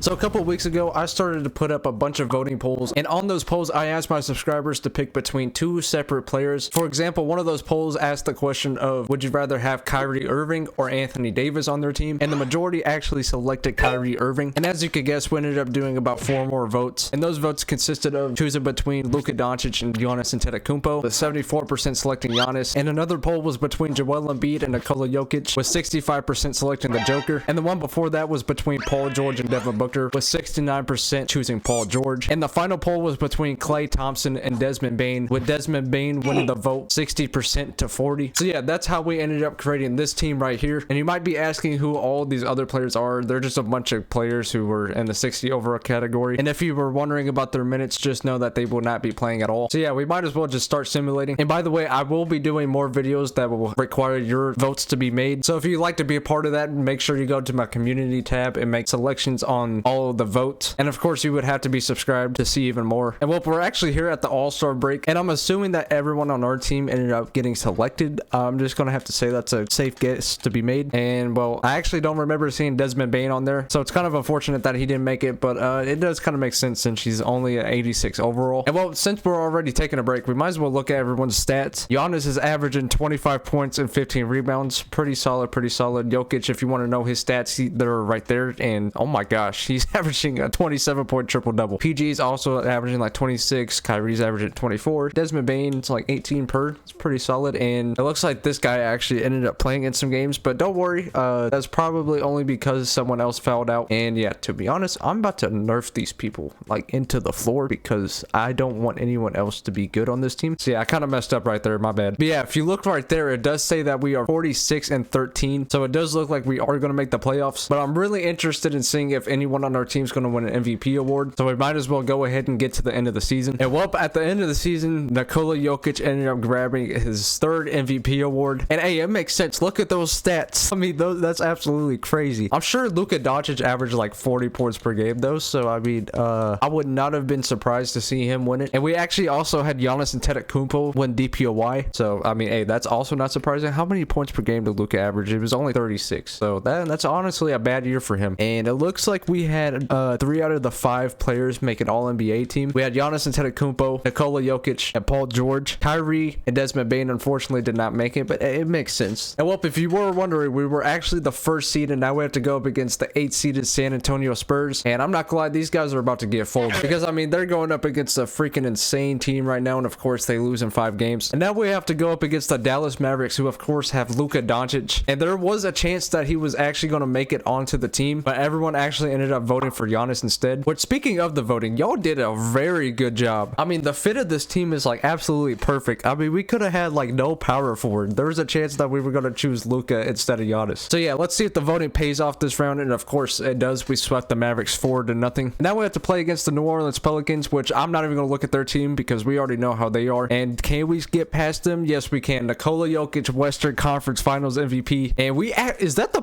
So a couple of weeks ago, I started to put up a bunch of voting polls, and on those polls, I asked my subscribers to pick between two separate players. For example, one of those polls asked the question of, would you rather have Kyrie Irving or Anthony Davis on their team? And the majority actually selected Kyrie Irving. And as you could guess, we ended up doing about 4 more votes. And those votes consisted of choosing between Luka Doncic and Giannis Antetokounmpo, with 74% selecting Giannis. And another poll was between Joel Embiid and Nikola Jokic, with 65% selecting the Joker. And the one before that was between Paul George and Devin Booker, with 69% choosing Paul George. And the final poll was between Klay Thompson and Desmond Bane, with Desmond Bane winning the vote 60% to 40. So yeah, that's how we ended up creating this team right here. And you might be asking who all these other players are. They're just a bunch of players who were in the 60 overall category. And if you were wondering about their minutes, just know that they will not be playing at all. So yeah, we might as well just start simulating. And by the way, I will be doing more videos that will require your votes to be made. So if you'd like to be a part of that, make sure you go to my community tab and make selections on all of the votes. And of course, you would have to be subscribed to see even more. And well, we're actually here at the All-Star break, and I'm assuming that everyone on our team ended up getting selected. I'm just gonna have to say that's a safe guess to be made. And well, I actually don't remember seeing Desmond Bane on there, so it's kind of unfortunate that he didn't make it, but it does kind of make sense since she's only at 86 overall. And well, since we're already taking a break, we might as well look at everyone's stats. Giannis is averaging 25 points and 15 rebounds. Pretty solid, pretty solid. Jokic, if you want to know his stats, they're right there. And oh my gosh, he's averaging a 27-point triple-double. PG is also averaging like 26. Kyrie's averaging 24. Desmond Bane, it's like 18 per. It's pretty solid. And it looks like this guy actually ended up playing in some games, but don't worry. That's probably only because someone else fouled out. And yeah, to be honest, I'm about to nerf these people like into the floor because I don't want anyone else to be good on this team. So yeah, I kind of messed up right there. My bad. But yeah, if you look right there, it does say that we are 46-13. So it does look like we are going to make the playoffs, but I'm really interested in seeing if anyone on our team is going to win an MVP award. So we might as well go ahead and get to the end of the season. And well, at the end of the season, Nikola Jokic ended up grabbing his 3rd MVP award. And hey, it makes sense. Look at those stats. I mean, that's absolutely crazy. I'm sure Luka Doncic averaged like 40 points per game though. So I mean, I would not have been surprised to see him win it. And we actually also had Giannis Antetokounmpo win DPOY. So I mean, hey, that's also not surprising. How many points per game did Luka average? It was only 36. So that's honestly a bad year for him. And it looks like we had 3 out of the 5 players make an All-NBA team. We had Giannis Antetokounmpo, Nikola Jokic, and Paul George. Kyrie and Desmond Bane unfortunately did not make it, but it makes sense. And well, if you were wondering, we were actually the 1st seed, and now we have to go up against the 8th-seeded San Antonio Spurs. And I'm not gonna lie, these guys are about to get folded because I mean, they're going up against a freaking insane team right now, and of course they lose in 5 games. And now we have to go up against the Dallas Mavericks, who of course have Luka Doncic. And there was a chance that he was actually going to make it onto the team, but everyone actually ended up voting for Giannis instead. Which, speaking of the voting, y'all did a very good job. I mean, the fit of this team is like absolutely perfect. I mean, we could have had like no power forward. There was a chance that we were going to choose Luka instead of Giannis. So yeah, let's see if the voting pays off this round, and of course it does. We swept the Mavericks 4-0. Now we have to play against the New Orleans Pelicans, which I'm not even going to look at their team because we already know how they are. And can we get past them? Yes, we can. Nikola Jokic, Western Conference Finals MVP. And is that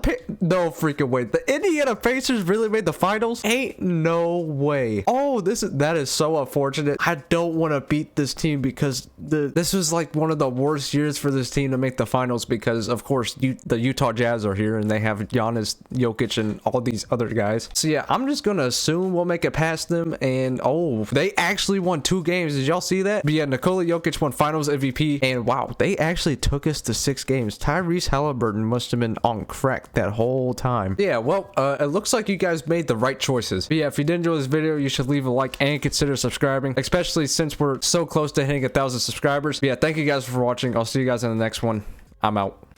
no freaking way. The Indiana Pacers really made the finals? Ain't no way. Oh, that is so unfortunate. I don't want to beat this team because this was like one of the worst years for this team to make the finals because of course the Utah Jazz are here and they have Giannis, Jokic, and all these other guys. So yeah, I'm just gonna assume we'll make it past them. And oh, they actually won 2 games. Did y'all see that? But yeah, Nikola Jokic won Finals MVP, and wow, they actually took us to 6 games. Tyrese Halliburton must have been on crack that whole time. Yeah, well, it looks like you guys made the right choices. But yeah, if you did enjoy this video, you should leave a like and consider subscribing, especially since we're so close to hitting 1,000 subscribers. But yeah, thank you guys for watching. I'll see you guys in the next one. I'm out.